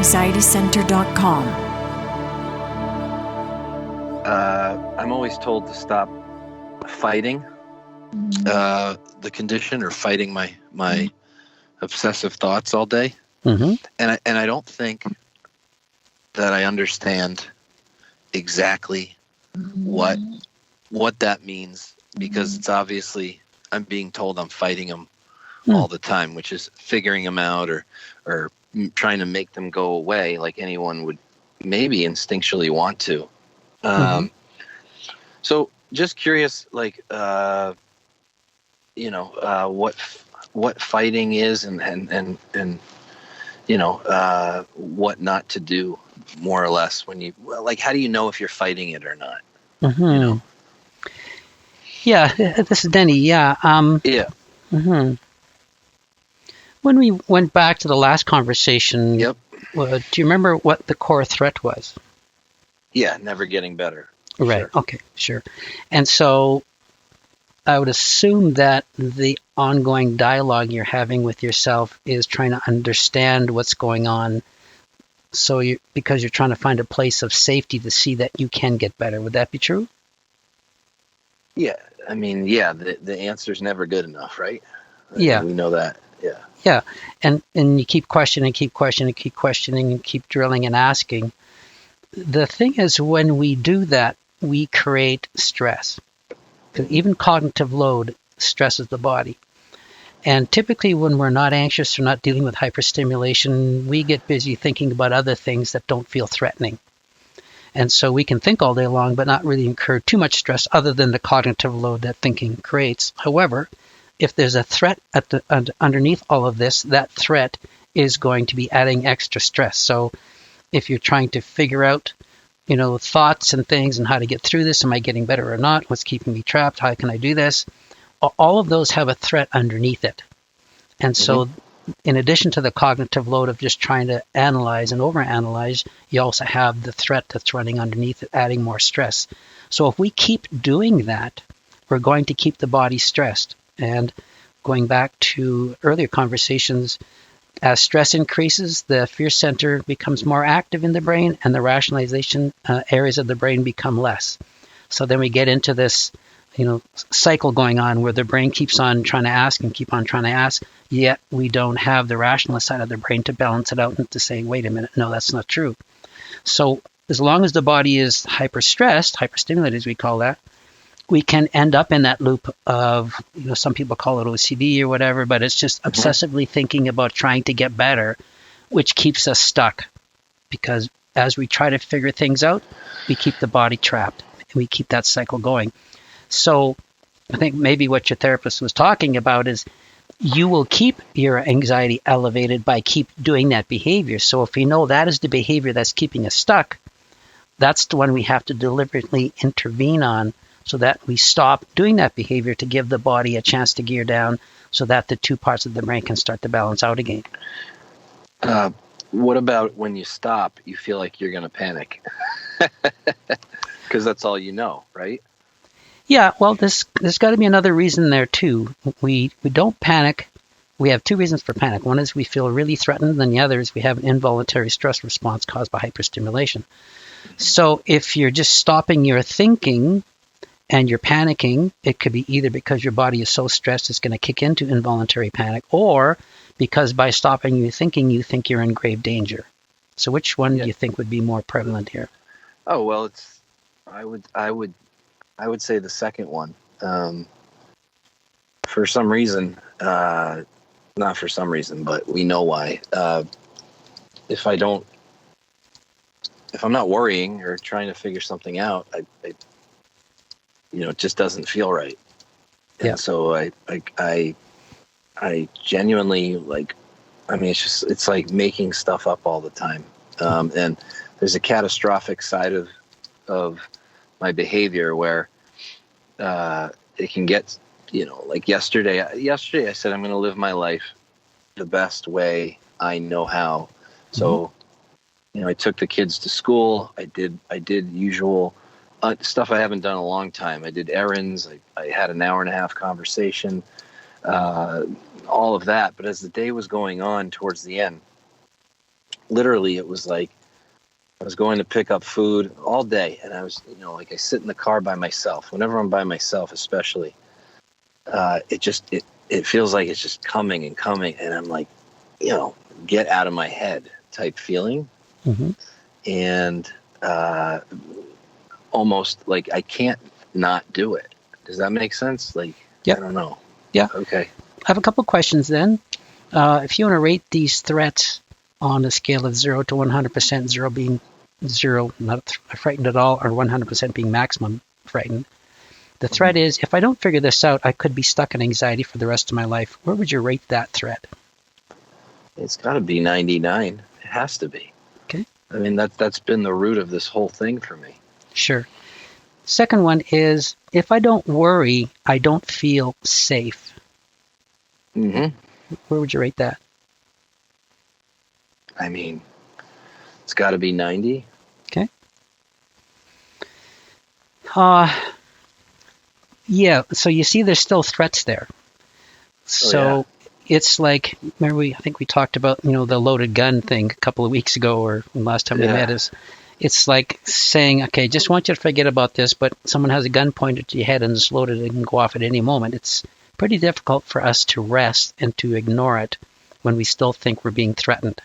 anxietycenter.com. I'm always told to stop fighting the condition, or fighting my obsessive thoughts all day. Mm-hmm. And I don't think that I understand exactly what that means, because it's obviously I'm being told I'm fighting them all the time, which is figuring them out or trying to make them go away, like anyone would maybe instinctually want to. So just curious, like, what fighting is, and what not to do, more or less, when you, like, how do you know if you're fighting it or not? Mm-hmm. You know? Yeah, this is Denny. Yeah. Yeah. Mm-hmm. When we went back to the last conversation, Yep. Do you remember what the core threat was? Yeah, never getting better. Right. Sure. Okay, sure. And so I would assume that the ongoing dialogue you're having with yourself is trying to understand what's going on. So because you're trying to find a place of safety to see that you can get better. Would that be true? Yeah. I mean, yeah, the answer's never good enough, right? Yeah. We know that. Yeah. Yeah. And you keep questioning, and keep drilling and asking. The thing is, when we do that, we create stress. Because even cognitive load stresses the body. And typically when we're not anxious or not dealing with hyperstimulation, we get busy thinking about other things that don't feel threatening. And so we can think all day long, but not really incur too much stress other than the cognitive load that thinking creates. However, if there's a threat underneath all of this, that threat is going to be adding extra stress. So if you're trying to figure out, thoughts and things and how to get through this, am I getting better or not? What's keeping me trapped? How can I do this? All of those have a threat underneath it. And so in addition to the cognitive load of just trying to analyze and overanalyze, you also have the threat that's running underneath it, adding more stress. So if we keep doing that, we're going to keep the body stressed. And going back to earlier conversations, as stress increases, the fear center becomes more active in the brain, and the rationalization areas of the brain become less. So then we get into this cycle going on where the brain keeps on trying to ask and keep on trying to ask, yet we don't have the rationalist side of the brain to balance it out and to say, wait a minute, no, that's not true. So as long as the body is hyper-stressed, hyper-stimulated as we call that, we can end up in that loop of, some people call it OCD or whatever, but it's just obsessively thinking about trying to get better, which keeps us stuck. Because as we try to figure things out, we keep the body trapped and we keep that cycle going. So I think maybe what your therapist was talking about is you will keep your anxiety elevated by keep doing that behavior. So if we know that is the behavior that's keeping us stuck, that's the one we have to deliberately intervene on so that we stop doing that behavior to give the body a chance to gear down so that the two parts of the brain can start to balance out again. What about when you stop, you feel like you're going to panic? Because that's all you know, right? Yeah, well, there's got to be another reason there, too. We don't panic. We have two reasons for panic. One is we feel really threatened, and the other is we have an involuntary stress response caused by hyperstimulation. So if you're just stopping your thinking and you're panicking, it could be either because your body is so stressed it's going to kick into involuntary panic, or because by stopping your thinking, you think you're in grave danger. So which one do you think would be more prevalent here? Oh, well, I would say the second one. For some reason, not for some reason, but we know why. If I'm not worrying or trying to figure something out, it just doesn't feel right. And so I genuinely, it's like making stuff up all the time. And there's a catastrophic side of my behavior where it can get, like yesterday I said, I'm going to live my life the best way I know how. So, I took the kids to school. I did usual stuff I haven't done in a long time. I did errands. I had an hour and a half conversation, all of that. But as the day was going on towards the end, literally, it was like I was going to pick up food all day, and I was, like I sit in the car by myself. Whenever I'm by myself, especially, it feels like it's just coming and coming, and I'm like, get out of my head type feeling, and almost like I can't not do it. Does that make sense? Like, I don't know. Yeah. Okay. I have a couple questions then. If you want to rate these threats on a scale of 0 to 100%, 0 being 0, not frightened at all, or 100% being maximum frightened. The threat is, if I don't figure this out, I could be stuck in anxiety for the rest of my life. Where would you rate that threat? It's got to be 99. It has to be. Okay. I mean, that's been the root of this whole thing for me. Sure. Second one is, if I don't worry, I don't feel safe. Mm-hmm. Where would you rate that? I mean, it's got to be 90. Okay. Yeah, so you see there's still threats there. So it's like, remember, I think we talked about, the loaded gun thing a couple of weeks ago, or last time we met us. It's like saying, okay, just want you to forget about this, but someone has a gun pointed to your head and it's loaded and can go off at any moment. It's pretty difficult for us to rest and to ignore it when we still think we're being threatened.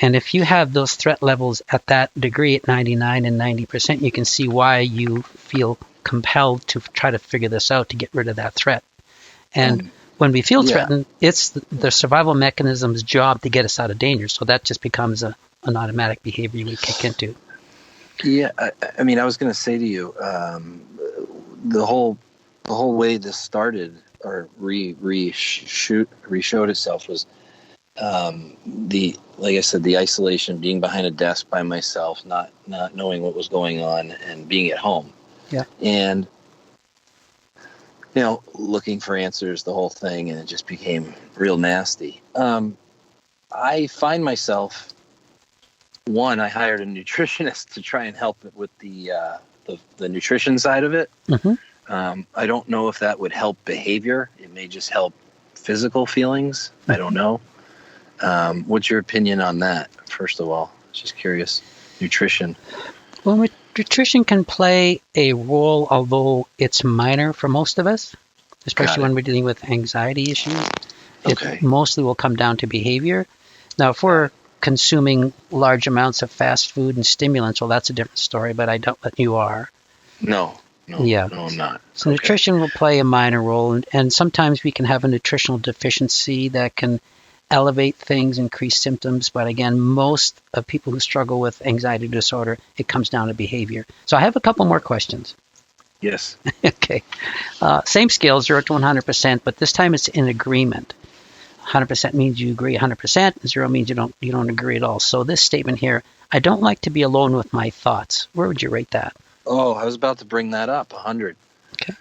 And if you have those threat levels at that degree, at 99 and 90%, you can see why you feel compelled to try to figure this out to get rid of that threat. And when we feel threatened, it's the survival mechanism's job to get us out of danger. So that just becomes an automatic behavior we kick into. Yeah, I mean, I was going to say to you, the whole way this started or re-showed itself was like I said, the isolation, being behind a desk by myself, not knowing what was going on, and being at home. Yeah. And looking for answers, the whole thing, and it just became real nasty. I find myself, I hired a nutritionist to try and help with the nutrition side of it. I don't know if that would help behavior. It may just help physical feelings. I don't know. What's your opinion on that, first of all? Just curious. Nutrition. Well, nutrition can play a role, although it's minor for most of us, especially when we're dealing with anxiety issues. Okay. It mostly will come down to behavior. Now, if we're consuming large amounts of fast food and stimulants, well, that's a different story, but I doubt that you are. No, I'm not. So nutrition will play a minor role, and sometimes we can have a nutritional deficiency that can elevate things, increase symptoms. But again, most of people who struggle with anxiety disorder, it comes down to behavior. So I have a couple more questions. Yes. Okay. Same scale, 0 to 100%, but this time it's in agreement. 100% means you agree 100%. 0 means you don't agree at all. So this statement here, I don't like to be alone with my thoughts. Where would you rate that? Oh, I was about to bring that up, 100. Okay.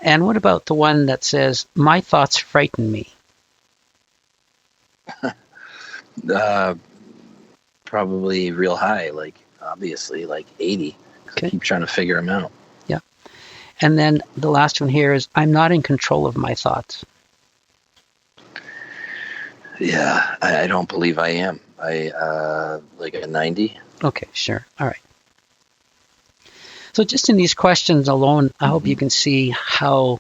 And what about the one that says, my thoughts frighten me? Probably real high, like obviously like 80. Okay. I keep trying to figure them out. Yeah. And then the last one here is, I'm not in control of my thoughts. Yeah, I don't believe I am. Like a 90. Okay, sure. All right. So just in these questions alone, I hope you can see how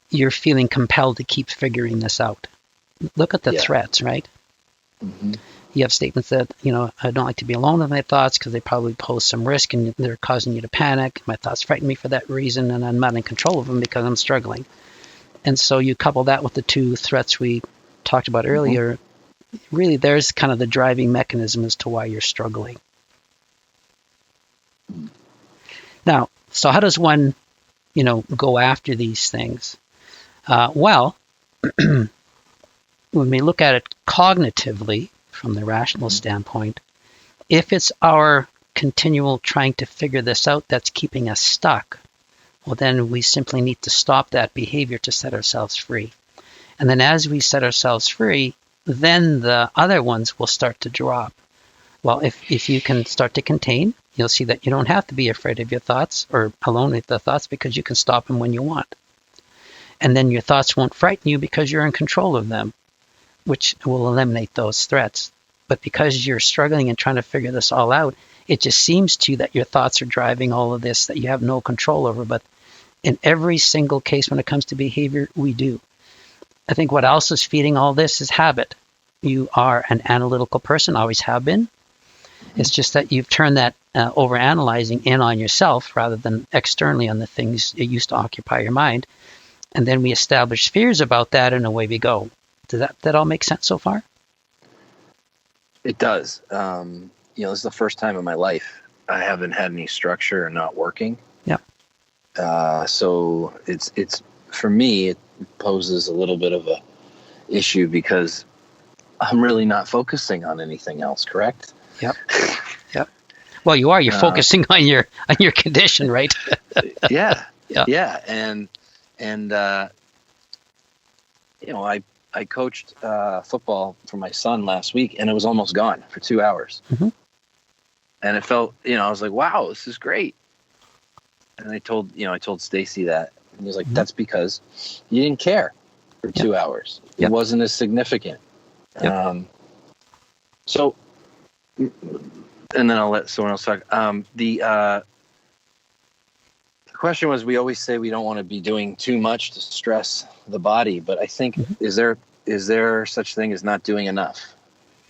you're feeling compelled to keep figuring this out. Look at the threats, right? Mm-hmm. You have statements that, I don't like to be alone with my thoughts because they probably pose some risk and they're causing you to panic. My thoughts frighten me for that reason, and I'm not in control of them because I'm struggling. And so you couple that with the two threats we talked about earlier. Really, there's kind of the driving mechanism as to why you're struggling. Now, so how does one, go after these things? Well, when we look at it cognitively, from the rational standpoint, if it's our continual trying to figure this out that's keeping us stuck, well, then we simply need to stop that behavior to set ourselves free. And then as we set ourselves free, then the other ones will start to drop. Well, if you can start to contain, you'll see that you don't have to be afraid of your thoughts or alone with the thoughts, because you can stop them when you want. And then your thoughts won't frighten you because you're in control of them. which will eliminate those threats. But because you're struggling and trying to figure this all out, it just seems to you that your thoughts are driving all of this that you have no control over. But in every single case when it comes to behavior, we do. I think what else is feeding all this is habit. You are an analytical person, always have been. It's just that you've turned that overanalyzing in on yourself rather than externally on the things that used to occupy your mind. And then we establish fears about that, and away we go. Does that all make sense so far? It does. This is the first time in my life I haven't had any structure and not working. Yeah. So it's for me, it poses a little bit of a issue because I'm really not focusing on anything else. Correct? Yep. Yep. Well, you are. You're focusing on your condition, right? Yeah. Yeah. Yeah. And I coached football for my son last week, and it was almost gone for 2 hours. Mm-hmm. And it felt, I was like, wow, this is great. And I told Stacy that, and he was like, that's because you didn't care for 2 hours. It wasn't as significant. Yep. So, and then I'll let someone else talk. The question was, we always say we don't want to be doing too much to stress the body, but I think is there such thing as not doing enough,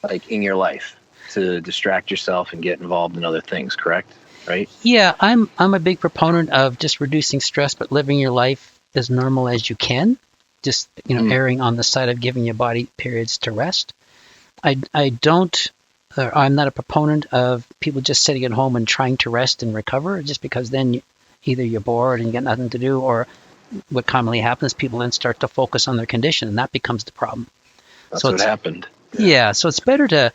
like in your life, to distract yourself and get involved in other things? Correct? Right? Yeah, I'm a big proponent of just reducing stress, but living your life as normal as you can. Just erring on the side of giving your body periods to rest. I'm not a proponent of people just sitting at home and trying to rest and recover, just because then either you're bored and you got nothing to do, or what commonly happens, people then start to focus on their condition, and that becomes the problem. That's what happened. Yeah, so it's better to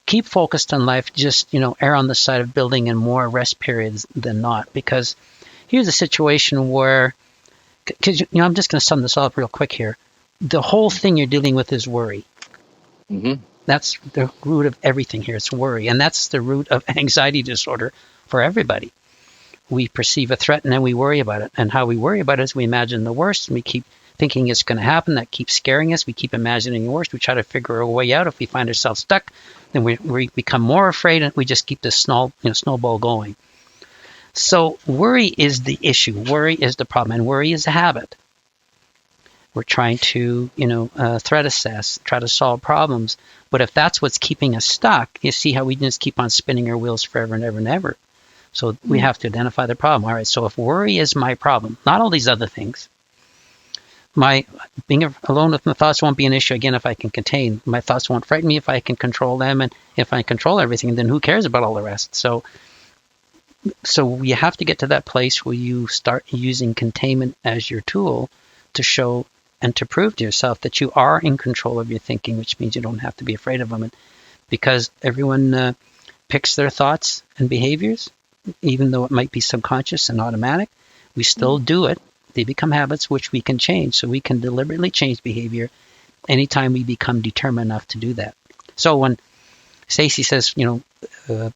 keep focused on life, just, err on the side of building in more rest periods than not. Because here's a situation where, because I'm just going to sum this up real quick here. The whole thing you're dealing with is worry. Mm-hmm. That's the root of everything here. It's worry. And that's the root of anxiety disorder for everybody. We perceive a threat and then we worry about it. And how we worry about it is we imagine the worst, and we keep thinking it's going to happen. That keeps scaring us. We keep imagining the worst. We try to figure a way out. If we find ourselves stuck, then we become more afraid, and we just keep this snowball going. So worry is the issue. Worry is the problem, and worry is a habit. We're trying to, threat assess, try to solve problems. But if that's what's keeping us stuck, you see how we just keep on spinning our wheels forever and ever and ever. So we have to identify the problem. All right, so if worry is my problem, not all these other things, my being alone with my thoughts won't be an issue, again, if I can contain. My thoughts won't frighten me if I can control them, and if I control everything, then who cares about all the rest? So you have to get to that place where you start using containment as your tool to show and to prove to yourself that you are in control of your thinking, which means you don't have to be afraid of them. And because everyone picks their thoughts and behaviors, even though it might be subconscious and automatic, we still do it. They become habits which we can change. So we can deliberately change behavior anytime we become determined enough to do that. So when Stacey says,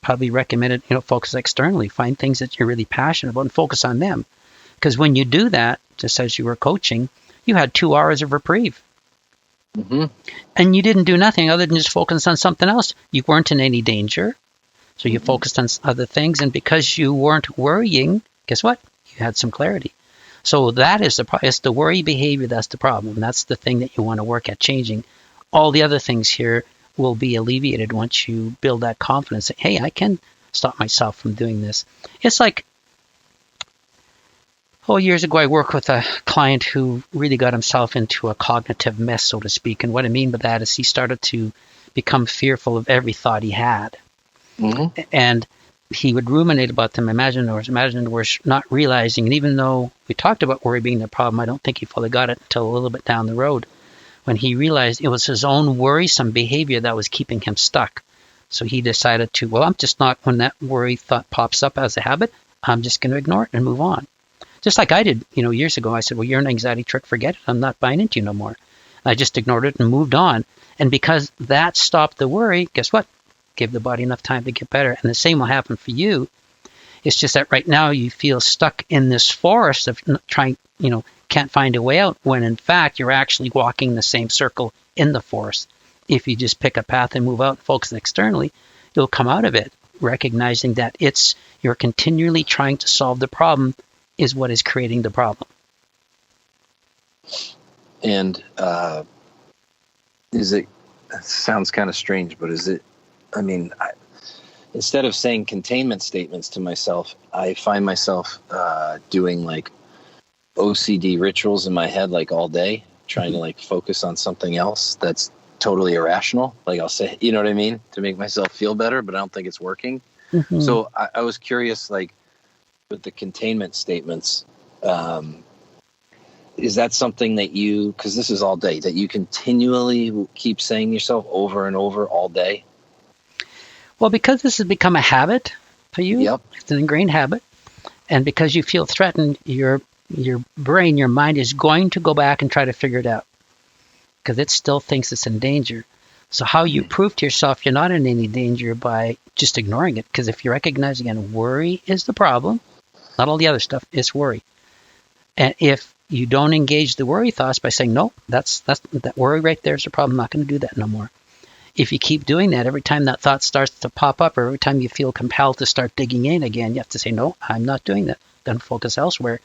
probably recommended, focus externally, find things that you're really passionate about and focus on them. Because when you do that, just as you were coaching, you had 2 hours of reprieve. Mm-hmm. And you didn't do nothing other than just focus on something else. You weren't in any danger. So you focused on other things. And because you weren't worrying, guess what? You had some clarity. So that is it's the worry behavior that's the problem. That's the thing that you want to work at changing. All the other things here will be alleviated once you build that confidence that, hey, I can stop myself from doing this. It's like, years ago I worked with a client who really got himself into a cognitive mess, so to speak. And what I mean by that is he started to become fearful of every thought he had. Mm-hmm. And he would ruminate about them, imagine the worst, not realizing. And even though we talked about worry being the problem, I don't think he fully got it until a little bit down the road, when he realized it was his own worrisome behavior that was keeping him stuck. So he decided to, I'm just not, when that worry thought pops up as a habit, I'm just going to ignore it and move on. Just like I did, years ago. I said, you're an anxiety trick, forget it. I'm not buying into you no more. I just ignored it and moved on. And because that stopped the worry, guess what? Give the body enough time to get better. And the same will happen for you. It's just that right now you feel stuck in this forest of trying, can't find a way out, when in fact you're actually walking the same circle in the forest. If you just pick a path and move out and focus externally, you'll come out of it recognizing that you're continually trying to solve the problem is what is creating the problem. And it sounds kind of strange, but instead of saying containment statements to myself, I find myself doing like OCD rituals in my head, like all day, trying to like focus on something else that's totally irrational. Like I'll say, you know what I mean? To make myself feel better, but I don't think it's working. Mm-hmm. So I was curious, like with the containment statements, is that something that because this is all day, that you continually keep saying to yourself over and over all day? Well, because this has become a habit for you, yep. It's an ingrained habit, and because you feel threatened, your brain, your mind is going to go back and try to figure it out because it still thinks it's in danger. So how you prove to yourself you're not in any danger by just ignoring it, because if you recognize, again, worry is the problem, not all the other stuff, it's worry. And if you don't engage the worry thoughts by saying, no, that worry right there is the problem, I'm not going to do that no more. If you keep doing that, every time that thought starts to pop up, or every time you feel compelled to start digging in again, you have to say, no, I'm not doing that. Then focus elsewhere.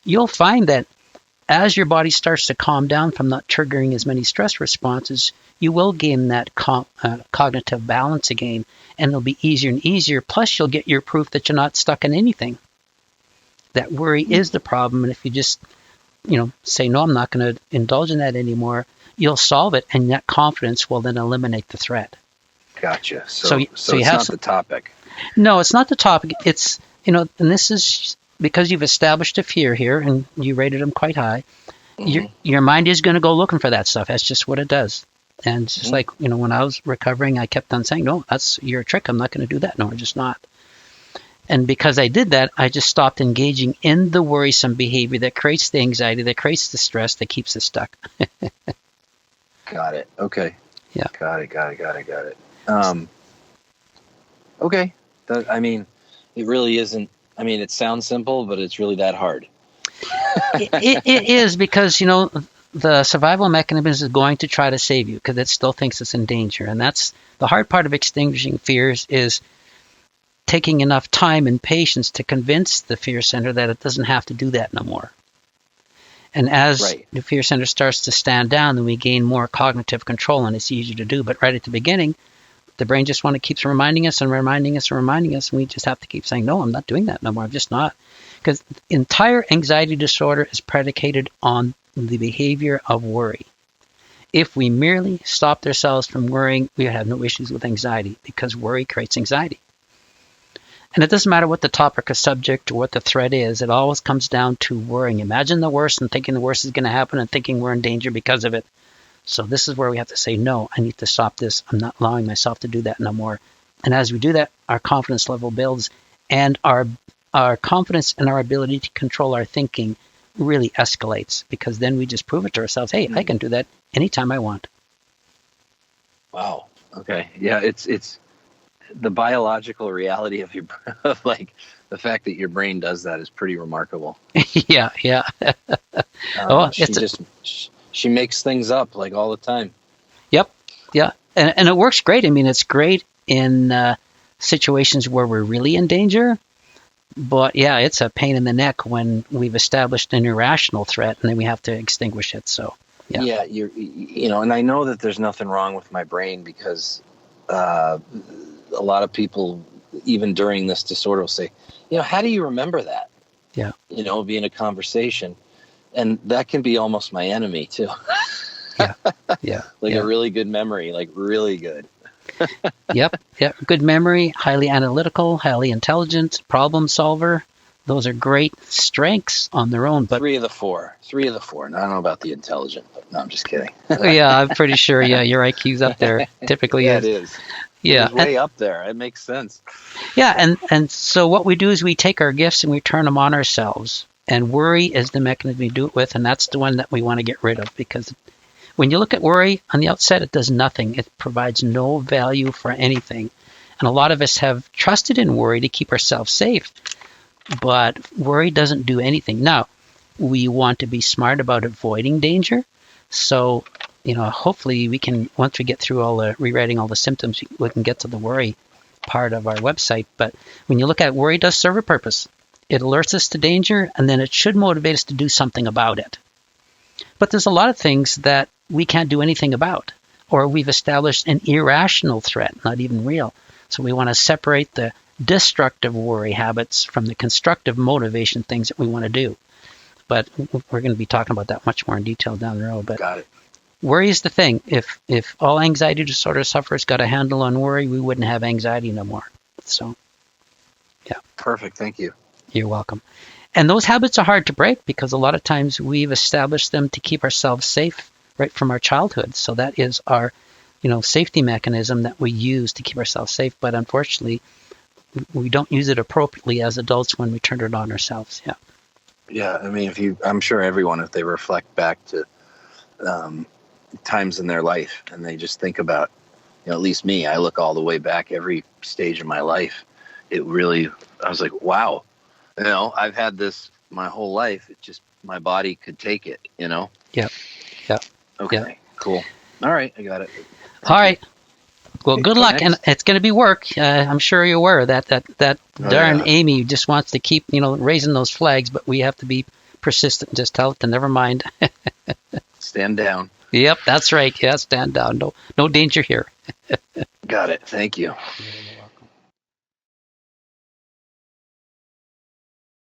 You'll find that as your body starts to calm down from not triggering as many stress responses, you will gain that cognitive balance again, and it'll be easier and easier. Plus, you'll get your proof that you're not stuck in anything. That worry is the problem, and if you just, say, no, I'm not going to indulge in that anymore, you'll solve it, and that confidence will then eliminate the threat. Gotcha. So it's not the topic. No, it's not the topic. It's, and this is because you've established a fear here, and you rated them quite high. Mm-hmm. Your mind is going to go looking for that stuff. That's just what it does. And it's just like, when I was recovering, I kept on saying, no, that's your trick. I'm not going to do that. No, I'm just not. And because I did that, I just stopped engaging in the worrisome behavior that creates the anxiety, that creates the stress, that keeps us stuck. Got it. Okay. Yeah. Got it. Okay. It really isn't. It sounds simple, but it's really that hard. it is because, the survival mechanism is going to try to save you because it still thinks it's in danger. And that's the hard part of extinguishing fears, is taking enough time and patience to convince the fear center that it doesn't have to do that no more. And as the fear center starts to stand down, then we gain more cognitive control, and it's easier to do. But right at the beginning, the brain just keeps reminding us, and we just have to keep saying, no, I'm not doing that no more. I'm just not. Because entire anxiety disorder is predicated on the behavior of worry. If we merely stopped ourselves from worrying, we would have no issues with anxiety, because worry creates anxiety. And it doesn't matter what the topic or subject or what the threat is, it always comes down to worrying. Imagine the worst and thinking the worst is going to happen and thinking we're in danger because of it. So this is where we have to say, no, I need to stop this. I'm not allowing myself to do that no more. And as we do that, our confidence level builds, and our confidence in our ability to control our thinking really escalates, because then we just prove it to ourselves, hey, I can do that anytime I want. Wow. Okay. Yeah, it's the biological reality of like the fact that your brain does that is pretty remarkable. Yeah. She makes things up like all the time. Yep. Yeah. And it works great. It's great in situations where we're really in danger. But yeah, it's a pain in the neck when we've established an irrational threat and then we have to extinguish it. So yeah. Yeah, and I know that there's nothing wrong with my brain, because a lot of people, even during this disorder, will say, how do you remember that? Yeah. Be in a conversation. And that can be almost my enemy too. Yeah. A really good memory, like really good. Yep. Good memory, highly analytical, highly intelligent, problem solver. Those are great strengths on their own. But 3 of the 4. And I don't know about the intelligent, but no, I'm just kidding. Yeah, I'm pretty sure. Yeah, your IQ's up there. Typically, yeah, it is. Yeah, it's way up there. It makes sense. Yeah, and so what we do is we take our gifts and we turn them on ourselves. And worry is the mechanism we do it with, and that's the one that we want to get rid of, because when you look at worry on the outset, it does nothing. It provides no value for anything. And a lot of us have trusted in worry to keep ourselves safe, but worry doesn't do anything. Now, we want to be smart about avoiding danger. So hopefully we can, once we get through all the rewriting all the symptoms, we can get to the worry part of our website. But when you look at worry, does serve a purpose. It alerts us to danger, and then it should motivate us to do something about it. But there's a lot of things that we can't do anything about, or we've established an irrational threat, not even real. So we want to separate the destructive worry habits from the constructive motivation things that we want to do. But we're going to be talking about that much more in detail down the road. But Got it. worry is the thing. If all anxiety disorder sufferers got a handle on worry, we wouldn't have anxiety no more. So, yeah. Perfect. Thank you. You're welcome. And those habits are hard to break because a lot of times we've established them to keep ourselves safe right from our childhood. So that is our, safety mechanism that we use to keep ourselves safe. But unfortunately, we don't use it appropriately as adults when we turn it on ourselves. Yeah. Yeah. I mean, I'm sure everyone, if they reflect back to times in their life and they just think about, at least me, I look all the way back every stage of my life. I was like, wow, I've had this my whole life. It just, my body could take it, Yeah. Okay. Yeah. Cool. All right. I got it. All right. Well, good luck, next. and it's going to be work. I'm sure you're aware of that darn Amy just wants to keep, raising those flags, but we have to be persistent and just tell it to never mind. Stand down. Yep, that's right. Yeah, stand down. No danger here. Got it. Thank you.